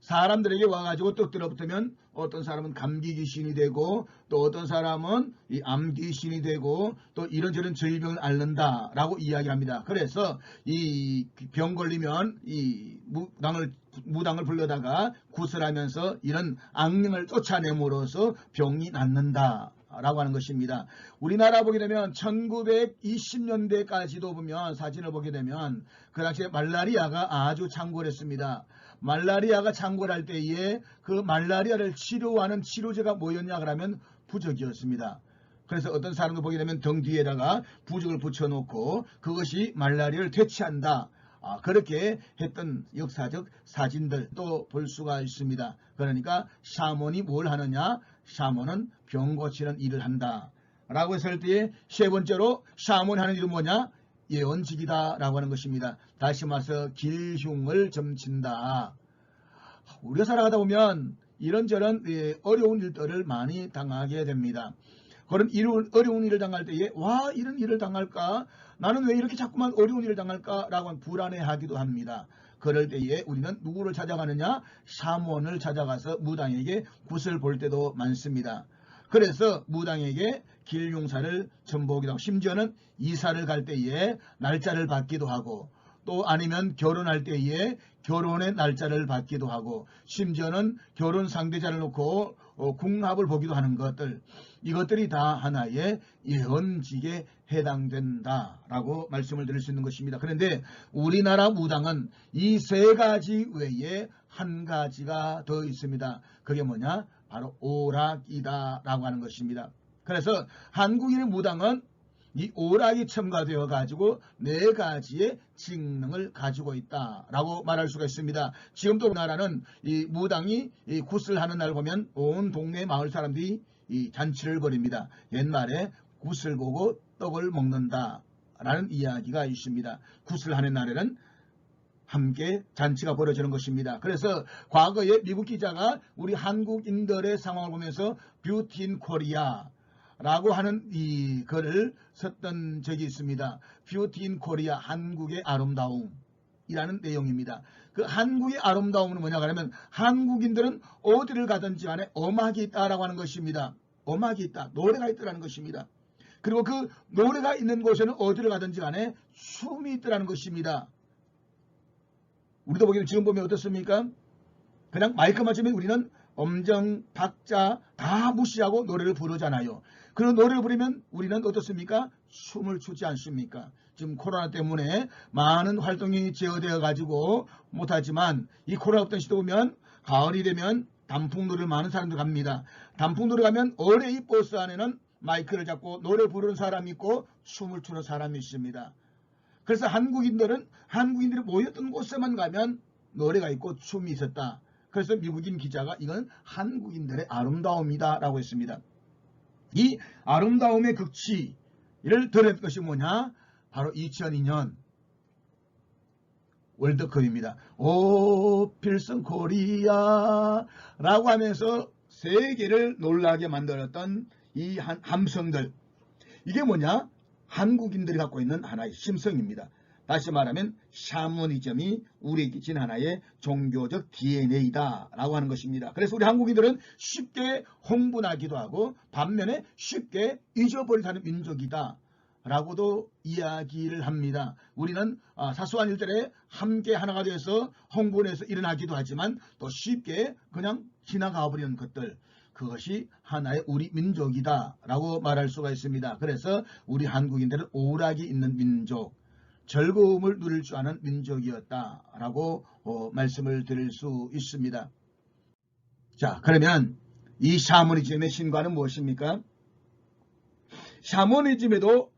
사람들에게 와가지고 떡 들어붙으면 어떤 사람은 감기 귀신이 되고, 또 어떤 사람은 이 암 귀신이 되고, 또 이런저런 질병을 앓는다 라고 이야기합니다. 그래서 이 병 걸리면 이 무당을 불러다가 구슬하면서 이런 악령을 쫓아내므로써 병이 낫는다 라고 하는 것입니다. 우리나라 보게 되면 1920년대까지도 보면, 사진을 보게 되면 그 당시에 말라리아가 아주 창궐했습니다. 말라리아가 창궐할 때에 그 말라리아를 치료하는 치료제가 뭐였냐 그러면 부적이었습니다. 그래서 어떤 사람도 보게 되면 등 뒤에다가 부적을 붙여놓고 그것이 말라리아를 퇴치한다, 그렇게 했던 역사적 사진들도 볼 수가 있습니다. 그러니까 샤먼이 뭘 하느냐? 샤먼은 병 고치는 일을 한다 라고 했을 때에, 세 번째로 샤먼이 하는 일은 뭐냐? 예언직이다 라고 하는 것입니다. 다시 말해서 길흉을 점친다. 우리가 살아가다 보면 이런저런 어려운 일들을 많이 당하게 됩니다. 그런 어려운 일을 당할 때에 와, 이런 일을 당할까? 나는 왜 이렇게 자꾸만 어려운 일을 당할까? 라고 불안해하기도 합니다. 그럴 때에 우리는 누구를 찾아가느냐? 샤먼을 찾아가서 무당에게 굿을 볼 때도 많습니다. 그래서 무당에게 길흉사를 전보기도 하고, 심지어는 이사를 갈 때에 날짜를 받기도 하고, 또 아니면 결혼할 때에 결혼의 날짜를 받기도 하고, 심지어는 결혼 상대자를 놓고 궁합을 보기도 하는 것들, 이것들이 다 하나의 예언직에 해당된다라고 말씀을 드릴 수 있는 것입니다. 그런데 우리나라 무당은 이 세 가지 외에 한 가지가 더 있습니다. 그게 뭐냐? 바로 오락이다 라고 하는 것입니다. 그래서 한국인의 무당은 이 오락이 첨가되어 가지고 네 가지의 직능을 가지고 있다라고 말할 수가 있습니다. 지금도 우리나라는 이 무당이 이 굿을 하는 날 보면 온 동네 마을 사람들이 이 잔치를 벌입니다. 옛말에 굿을 보고 떡을 먹는다라는 이야기가 있습니다. 굿을 하는 날에는 함께 잔치가 벌어지는 것입니다. 그래서 과거에 미국 기자가 우리 한국인들의 상황을 보면서 뷰티 인 코리아 라고 하는 이 글을 썼던 적이 있습니다. 뷰티 인 코리아, 한국의 아름다움이라는 내용입니다. 그 한국의 아름다움은 뭐냐 하면, 한국인들은 어디를 가든지 간에 음악이 있다라고 하는 것입니다. 음악이 있다, 노래가 있다라는 것입니다. 그리고 그 노래가 있는 곳에는 어디를 가든지 간에 춤이 있다라는 것입니다. 우리도 보기에는 지금 보면 어떻습니까? 그냥 마이크만 치면 우리는 음정, 박자 다 무시하고 노래를 부르잖아요. 그런 노래를 부르면 우리는 어떻습니까? 춤을 추지 않습니까? 지금 코로나 때문에 많은 활동이 제어되어 가지고 못하지만, 이 코로나 없던 시대 보면 가을이 되면 단풍놀이를 많은 사람들 갑니다. 단풍놀이 가면 어뢰 이 버스 안에는 마이크를 잡고 노래 부르는 사람이 있고 춤을 추는 사람이 있습니다. 그래서 한국인들이 모였던 곳에만 가면 노래가 있고 춤이 있었다. 그래서 미국인 기자가 이건 한국인들의 아름다움이다 라고 했습니다. 이 아름다움의 극치를 드러낸 것이 뭐냐? 바로 2002년 월드컵입니다. 오 필승 코리아 라고 하면서 세계를 놀라게 만들었던 이 함성들, 이게 뭐냐? 한국인들이 갖고 있는 하나의 심성입니다. 다시 말하면 샤머니즘이 우리에게 끼친 하나의 종교적 DNA다 라고 하는 것입니다. 그래서 우리 한국인들은 쉽게 흥분하기도 하고 반면에 쉽게 잊어버리는 민족이다 라고도 이야기를 합니다. 우리는 사소한 일들에 함께 하나가 되어서 흥분해서 일어나기도 하지만 또 쉽게 그냥 지나가 버리는 것들, 그것이 하나의 우리 민족이다 라고 말할 수가 있습니다. 그래서 우리 한국인들은 오락이 있는 민족, 즐거움을 누릴 줄 아는 민족이었다 라고 말씀을 드릴 수 있습니다. 자, 그러면 이 샤머니즘의 신과는 무엇입니까? 샤머니즘에도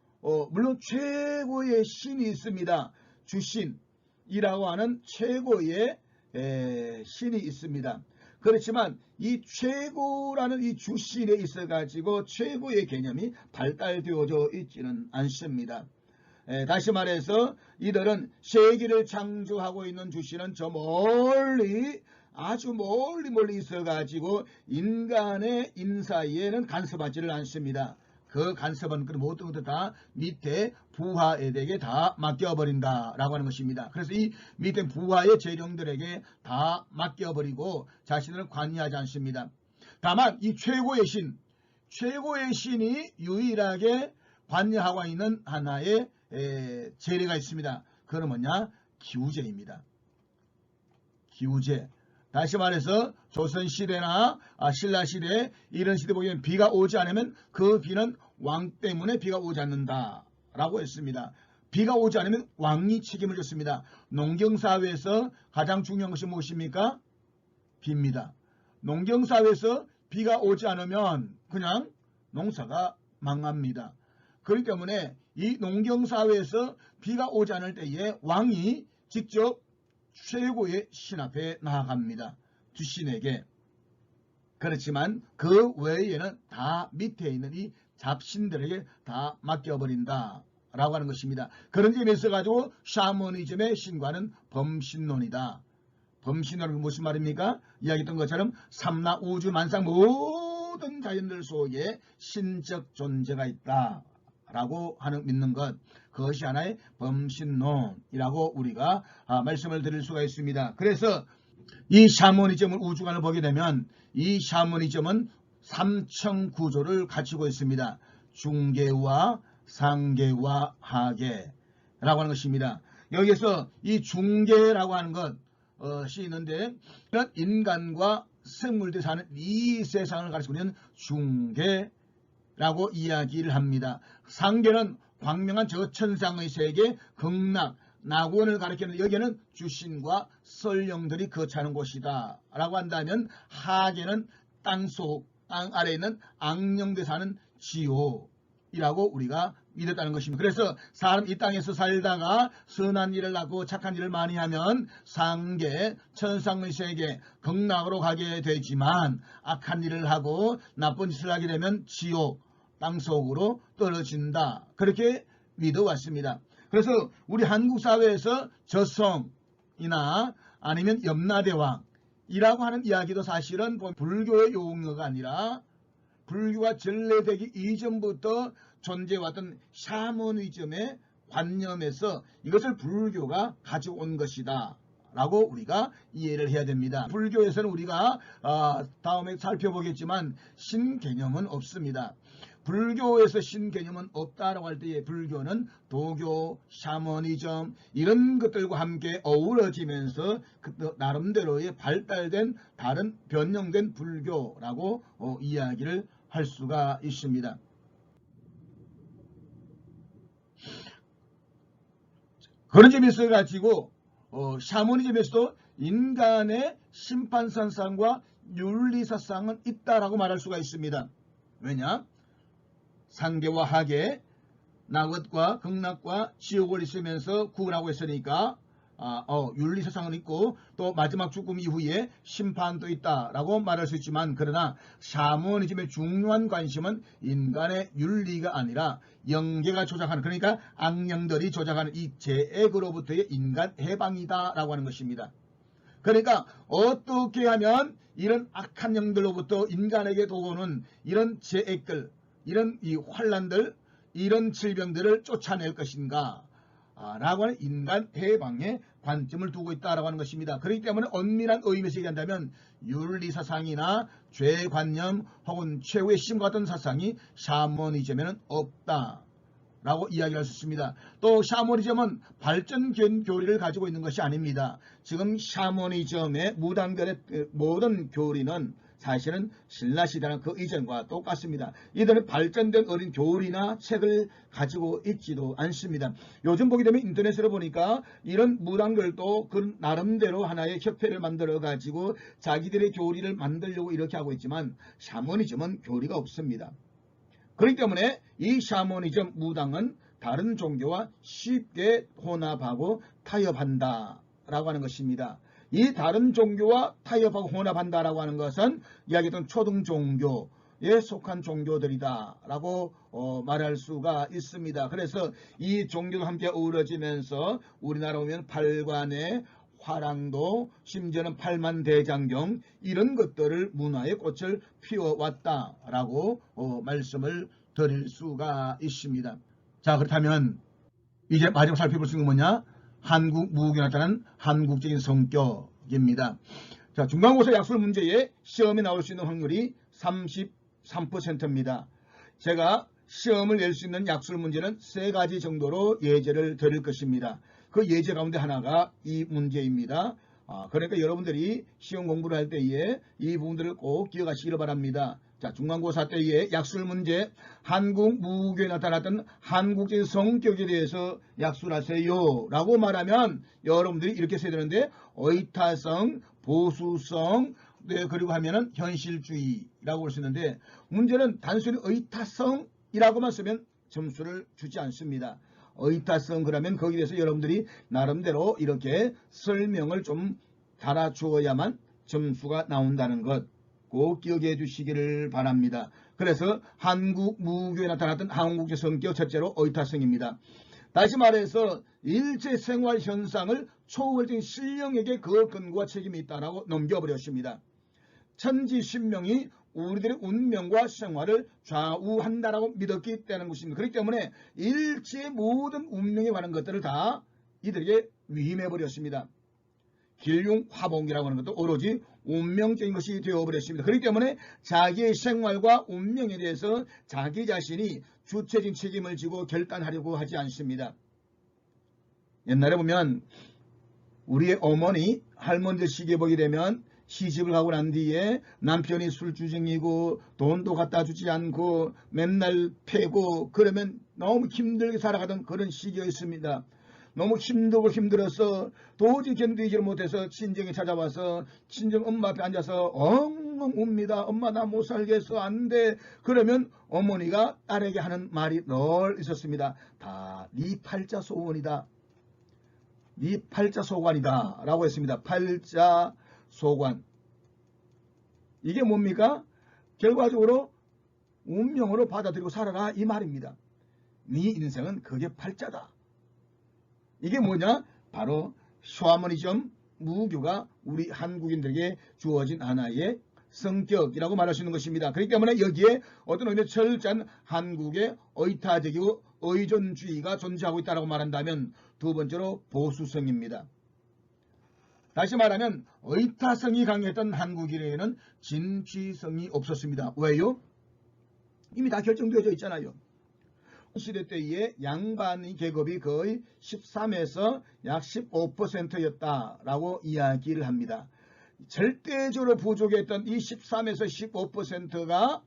물론 최고의 신이 있습니다. 주신이라고 하는 최고의 신이 있습니다. 그렇지만 이 최고라는 이 주신에 있어 가지고 최고의 개념이 발달되어져 있지는 않습니다. 다시 말해서 이들은 세계를 창조하고 있는 주신은 저 멀리, 아주 멀리 있어 가지고 인간의 인사에는 간섭하지를 않습니다. 그 간섭은 그 모든 것들 다 밑에 부하에게 다 맡겨버린다 라고 하는 것입니다. 그래서 이 밑에 부하의 재령들에게 다 맡겨버리고 자신을 관여하지 않습니다. 다만 이 최고의 신이 유일하게 관여하고 있는 하나의 재례가 있습니다. 그건 뭐냐? 기우제입니다. 기우제. 다시 말해서 조선시대나 신라시대 이런 시대 보면 비가 오지 않으면 그 비는 왕 때문에 비가 오지 않는다 라고 했습니다. 비가 오지 않으면 왕이 책임을 졌습니다. 농경사회에서 가장 중요한 것이 무엇입니까? 비입니다. 농경사회에서 비가 오지 않으면 그냥 농사가 망합니다. 그렇기 때문에 이 농경사회에서 비가 오지 않을 때에 왕이 직접 최고의 신 앞에 나아갑니다. 주신에게. 그렇지만 그 외에는 다 밑에 있는 이 잡신들에게 다 맡겨버린다 라고 하는 것입니다. 그런 점에 있어 가지고 샤머니즘의 신과는 범신론이다. 범신론은 무슨 말입니까? 이야기했던 것처럼 삼라 우주 만상 모든 자연들 속에 신적 존재가 있다 라고 하는 믿는 것, 그것이 하나의 범신론이라고 우리가 말씀을 드릴 수가 있습니다. 그래서 이 샤머니즘을 우주관을 보게 되면 이 샤머니즘은 삼청 구조를 갖추고 있습니다. 중계와 상계와 하계라고 하는 것입니다. 여기서 이 중계라고 하는 것이 있는데 인간과 생물들이 사는 이 세상을 가리키고 있는 중계라고 이야기를 합니다. 상계는 광명한 저 천상의 세계, 극락, 낙원을 가리키는 여기에는 주신과 설령들이 거처하는 곳이다 라고 한다면, 하계는 땅속, 땅 아래에 있는 악령들 사는 지옥이라고 우리가 믿었다는 것입니다. 그래서 사람 이 땅에서 살다가 선한 일을 하고 착한 일을 많이 하면 상계, 천상의 세계, 극락으로 가게 되지만 악한 일을 하고 나쁜 짓을 하게 되면 지옥, 땅속으로 떨어진다. 그렇게 믿어왔습니다. 그래서 우리 한국 사회에서 저성이나 아니면 염라대왕이라고 하는 이야기도 사실은 불교의 용어가 아니라 불교가 전래되기 이전부터 존재해왔던 샤머니즘의 관념에서 이것을 불교가 가지고 온 것이다 라고 우리가 이해를 해야 됩니다. 불교에서는 우리가 다음에 살펴보겠지만 신개념은 없습니다. 불교에서 신개념은 없다라고 할 때에 불교는 도교, 샤머니즘 이런 것들과 함께 어우러지면서 나름대로의 발달된 다른 변형된 불교라고 이야기를 할 수가 있습니다. 그런 점에 있어 가지고 샤머니즘에서도 인간의 심판선상과 윤리사상은 있다라고 말할 수가 있습니다. 왜냐? 상계와 하계, 낙원과 극락과 지옥을 있으면서 구원하고 있으니까 윤리사상은 있고 또 마지막 죽음 이후에 심판도 있다라고 말할 수 있지만, 그러나 샤머니즘의 중요한 관심은 인간의 윤리가 아니라 영계가 조작하는, 그러니까 악령들이 조작하는 이 재액으로부터의 인간 해방이다라고 하는 것입니다. 그러니까 어떻게 하면 이런 악한 영들로부터 인간에게 도오는 이런 재액들, 이런 이 환란들, 이런 질병들을 쫓아낼 것인가 라고 하는 인간 해방에 관점을 두고 있다라고 하는 것입니다. 그렇기 때문에 엄밀한 의미에서 얘기한다면 윤리사상이나 죄관념 혹은 최후의 심과 같은 사상이 샤머니즘에는 없다 라고 이야기할 수 있습니다. 또 샤머니즘은 발전 교리를 가지고 있는 것이 아닙니다. 지금 샤머니즘의 무당들의 모든 교리는 사실은 신라시대는 그 이전과 똑같습니다. 이들은 발전된 어린 교리나 책을 가지고 있지도 않습니다. 요즘 보게 되면 인터넷으로 보니까 이런 무당들도 그 나름대로 하나의 협회를 만들어 가지고 자기들의 교리를 만들려고 이렇게 하고 있지만 샤머니즘은 교리가 없습니다. 그렇기 때문에 이 샤머니즘 무당은 다른 종교와 쉽게 혼합하고 타협한다 라고 하는 것입니다. 이 다른 종교와 타협하고 혼합한다라고 하는 것은 이야기했던 초등 종교에 속한 종교들이다 라고 말할 수가 있습니다. 그래서 이 종교도 함께 어우러지면서 우리나라 오면 팔관의 화랑도, 심지어는 팔만대장경 이런 것들을 문화의 꽃을 피워왔다라고 말씀을 드릴 수가 있습니다. 자, 그렇다면 이제 마지막 살펴볼 수 있는 건 뭐냐? 한국 무국에 나타난 한국적인 성격입니다. 자, 중간고사 약술 문제에 시험에 나올 수 있는 확률이 33%입니다. 제가 시험을 낼 수 있는 약술 문제는 3가지 정도로 예제를 드릴 것입니다. 그 예제 가운데 하나가 이 문제입니다. 그러니까 여러분들이 시험 공부를 할 때에 이 부분들을 꼭 기억하시기를 바랍니다. 자, 중간고사 때의 약술 문제, 한국 무국에 나타났던 한국적인 성격에 대해서 약술하세요 라고 말하면 여러분들이 이렇게 써야 되는데 의타성, 보수성, 네, 그리고 하면은 현실주의라고 볼 수 있는데 문제는 단순히 의타성이라고만 쓰면 점수를 주지 않습니다. 의타성 그러면 거기에 대해서 여러분들이 나름대로 이렇게 설명을 좀 달아주어야만 점수가 나온다는 것 꼭 기억해 주시기를 바랍니다. 그래서 한국 무국에 나타났던 한국적 성격 첫째로 의타성입니다. 다시 말해서 일체 생활 현상을 초월적인 신령에게 그 근거와 책임이 있다라고 넘겨버렸습니다. 천지신명이 우리들의 운명과 생활을 좌우한다라고 믿었기 때문에 것입니다. 그렇기 때문에 일체의 모든 운명에 관한 것들을 다 이들에게 위임해버렸습니다. 길융화봉이라고 하는 것도 오로지 운명적인 것이 되어버렸습니다. 그렇기 때문에 자기의 생활과 운명에 대해서 자기 자신이 주체적인 책임을 지고 결단하려고 하지 않습니다. 옛날에 보면 우리의 어머니, 할머니들 시기에 보게 되면 시집을 가고 난 뒤에 남편이 술주정이고 돈도 갖다 주지 않고 맨날 패고 그러면 너무 힘들게 살아가던 그런 시기였습니다. 너무 힘들고 힘들어서 도저히 견디지를 못해서 친정에 찾아와서 친정 엄마 앞에 앉아서 엉엉 웁니다. 엄마 나 못 살겠어 안 돼. 그러면 어머니가 딸에게 하는 말이 늘 있었습니다. 다 네 팔자 소원이다. 네 팔자 소관이다 라고 했습니다. 팔자 소관. 이게 뭡니까? 결과적으로 운명으로 받아들이고 살아라 이 말입니다. 네 인생은 그게 팔자다. 이게 뭐냐? 바로 샤머니즘 무교가 우리 한국인들에게 주어진 하나의 성격이라고 말할 수 있는 것입니다. 그렇기 때문에 여기에 어떤 의미의 철저한 한국의 의타적이고 의존주의가 존재하고 있다고 말한다면 두 번째로 보수성입니다. 다시 말하면 의타성이 강했던 한국인에게는 진취성이 없었습니다. 왜요? 이미 다 결정되어져 있잖아요. 시대 때의 양반의 계급이 거의 13에서 약 15%였다라고 이야기를 합니다. 절대적으로 부족했던 이 13에서 15%가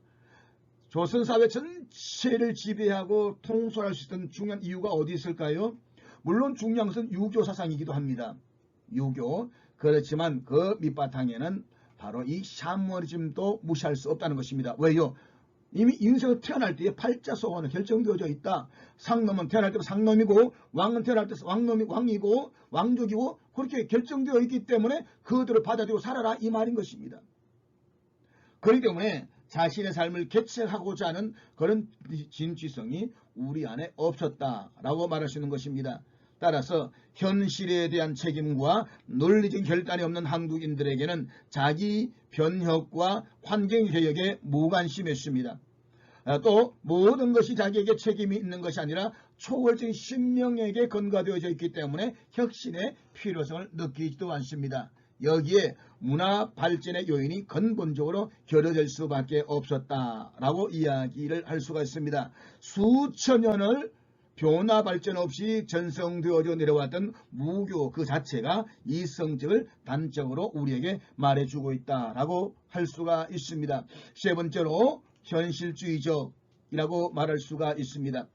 조선사회 전체를 지배하고 통솔할 수 있던 중요한 이유가 어디 있을까요? 물론 중요한 것은 유교 사상이기도 합니다. 유교. 그렇지만 그 밑바탕에는 바로 이 샤머니즘도 무시할 수 없다는 것입니다. 왜요? 이미 인생을 태어날 때에 팔자소원은 결정되어져 있다. 상놈은 태어날 때 상놈이고 왕은 태어날 때 왕놈이 왕이고 왕족이고 그렇게 결정되어 있기 때문에 그들을 받아들이고 살아라 이 말인 것입니다. 그렇기 때문에 자신의 삶을 개척하고자 하는 그런 진취성이 우리 안에 없었다라고 말할 수 있는 것입니다. 따라서 현실에 대한 책임과 논리적인 결단이 없는 한국인들에게는 자기 변혁과 환경개혁에 무관심했습니다. 또 모든 것이 자기에게 책임이 있는 것이 아니라 초월적인 신명에게 근거되어져 있기 때문에 혁신의 필요성을 느끼지도 않습니다. 여기에 문화 발전의 요인이 근본적으로 결여될 수밖에 없었다라고 이야기를 할 수가 있습니다. 수천 년을 변화 발전 없이 전성되어져 내려왔던 무교 그 자체가 이 성격을 단적으로 우리에게 말해주고 있다라고 할 수가 있습니다. 세 번째로 현실주의적이라고 말할 수가 있습니다.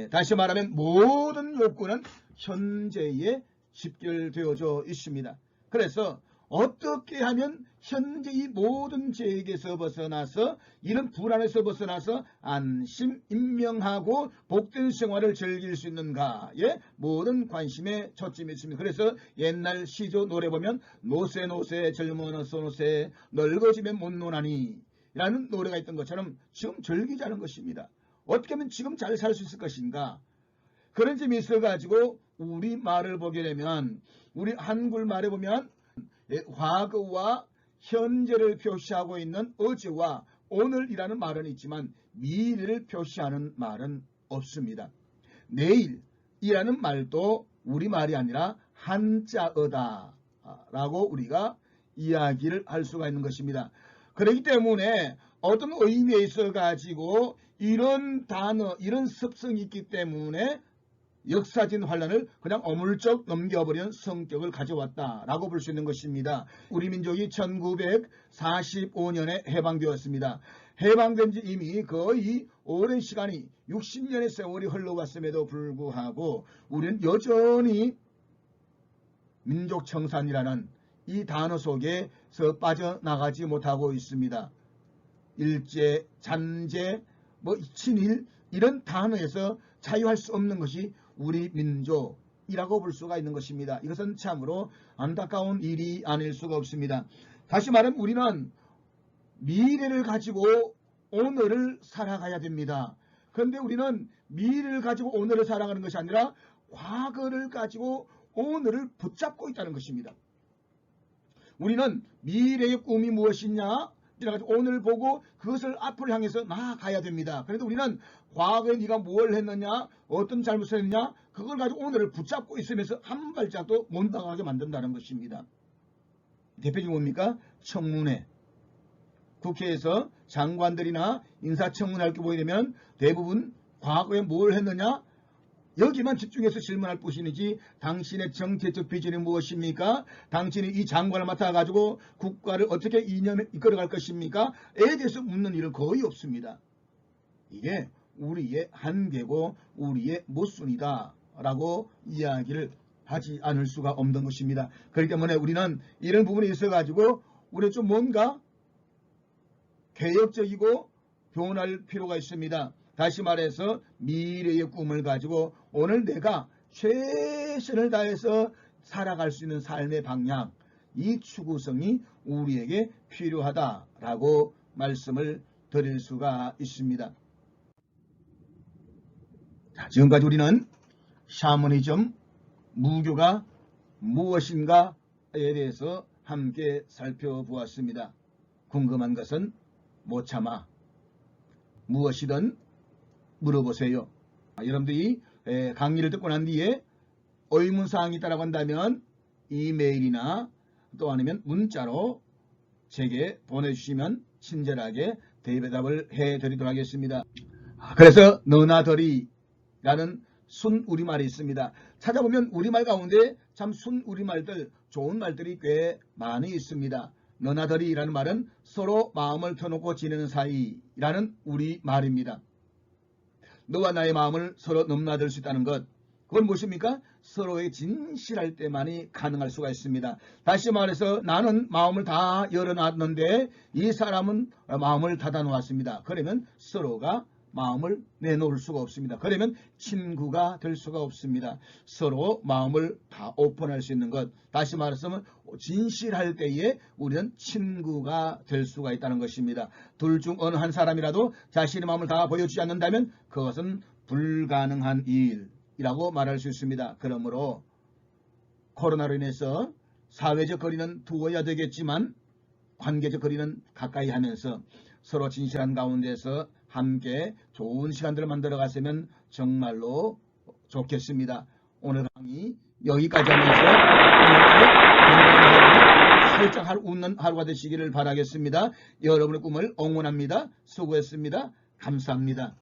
다시 말하면 모든 욕구는 현재에 집결되어져 있습니다. 그래서 어떻게 하면 현재 이 모든 죄악에서 벗어나서 이런 불안에서 벗어나서 안심, 임명하고 복된 생활을 즐길 수 있는가에 모든 관심에 초점이 있습니다. 그래서 옛날 시조 노래 보면 노세 노세 젊어서 노세 늙어지면 못 노나니 라는 노래가 있던 것처럼 지금 즐기자는 것입니다. 어떻게 하면 지금 잘 살 수 있을 것인가? 그런 점이 있어가지고 우리 말을 보게 되면 우리 한글 말에 보면 과거와 현재를 표시하고 있는 어제와 오늘이라는 말은 있지만 미래를 표시하는 말은 없습니다. 내일이라는 말도 우리말이 아니라 한자어다 라고 우리가 이야기를 할 수가 있는 것입니다. 그렇기 때문에 어떤 의미에 있어 가지고 이런 단어, 이런 습성이 있기 때문에 역사적인 환란을 그냥 어물쩍 넘겨버리는 성격을 가져왔다라고 볼 수 있는 것입니다. 우리 민족이 1945년에 해방되었습니다. 해방된 지 이미 거의 오랜 시간이 60년의 세월이 흘러왔음에도 불구하고 우리는 여전히 민족청산이라는 이 단어 속에서 빠져나가지 못하고 있습니다. 일제, 잔재, 친일 이런 단어에서 자유할 수 없는 것이 우리 민족이라고 볼 수가 있는 것입니다. 이것은 참으로 안타까운 일이 아닐 수가 없습니다. 다시 말하면 우리는 미래를 가지고 오늘을 살아가야 됩니다. 그런데 우리는 미래를 가지고 오늘을 살아가는 것이 아니라 과거를 가지고 오늘을 붙잡고 있다는 것입니다. 우리는 미래의 꿈이 무엇이냐? 오늘 보고 그것을 앞을 향해서 나아가야 됩니다. 그래도 우리는 과거에 네가 뭘 했느냐, 어떤 잘못을 했느냐, 그걸 가지고 오늘을 붙잡고 있으면서 한 발짝도 못 나가게 만든다는 것입니다. 대표적인 뭡니까? 청문회. 국회에서 장관들이나 인사청문회 할 게 보게 되면 대부분 과거에 뭘 했느냐, 여기만 집중해서 질문할 뿐이지 당신의 정책적 비전이 무엇입니까? 당신이 이 장관을 맡아가지고 국가를 어떻게 이끌어갈 것입니까? 에 대해서 묻는 일은 거의 없습니다. 이게 우리의 한계고 우리의 모순이다 라고 이야기를 하지 않을 수가 없는 것입니다. 그렇기 때문에 우리는 이런 부분에 있어가지고 우리는 좀 뭔가 개혁적이고 변할 필요가 있습니다. 다시 말해서 미래의 꿈을 가지고 오늘 내가 최선을 다해서 살아갈 수 있는 삶의 방향, 이 추구성이 우리에게 필요하다라고 말씀을 드릴 수가 있습니다. 자, 지금까지 우리는 샤머니즘, 무교가 무엇인가에 대해서 함께 살펴보았습니다. 궁금한 것은 못 참아 무엇이든 물어보세요. 여러분들이 강의를 듣고 난 뒤에 의문사항이 있다고 한다면 이메일이나 또 아니면 문자로 제게 보내주시면 친절하게 대답을 해드리도록 하겠습니다. 그래서 너나더리라는 순 우리말이 있습니다. 찾아보면 우리말 가운데 참 순 우리말들, 좋은 말들이 꽤 많이 있습니다. 너나더리라는 말은 서로 마음을 터놓고 지내는 사이라는 우리말입니다. 너와 나의 마음을 서로 넘나들 수 있다는 것, 그건 무엇입니까? 서로의 진실할 때만이 가능할 수가 있습니다. 다시 말해서 나는 마음을 다 열어놨는데 이 사람은 마음을 닫아놓았습니다. 그러면 서로가 마음을 내놓을 수가 없습니다. 그러면 친구가 될 수가 없습니다. 서로 마음을 다 오픈할 수 있는 것, 다시 말해서 진실할 때에 우리는 친구가 될 수가 있다는 것입니다. 둘 중 어느 한 사람이라도 자신의 마음을 다 보여주지 않는다면 그것은 불가능한 일이라고 말할 수 있습니다. 그러므로 코로나로 인해서 사회적 거리는 두어야 되겠지만 관계적 거리는 가까이 하면서 서로 진실한 가운데서 함께 좋은 시간들을 만들어 갔으면 정말로 좋겠습니다. 오늘 강의 여기까지 하면서 살짝 웃는 하루가 되시기를 바라겠습니다. 여러분의 꿈을 응원합니다. 수고했습니다. 감사합니다.